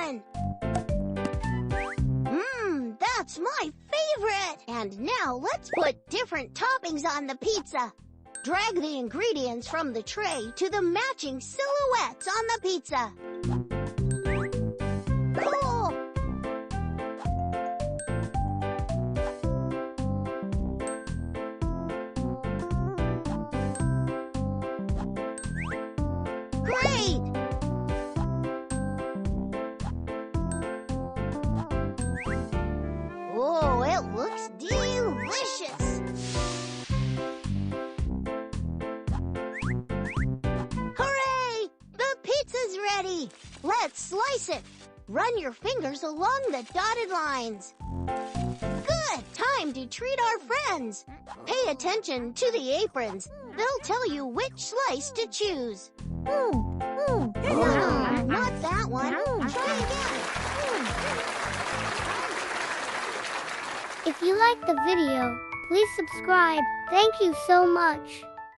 one. That's my favorite. And now let's put different toppings on the pizza. Drag the ingredients from the tray to the matching silhouettes on the pizza. Cool! Great! Oh, it looks delicious! Hooray! The pizza's ready! Let's slice it! Run your fingers along the dotted lines. Good! Time to treat our friends! Pay attention to the aprons. They'll tell you which slice to choose. Not that one. Try again. If you liked the video, please subscribe. Thank you so much.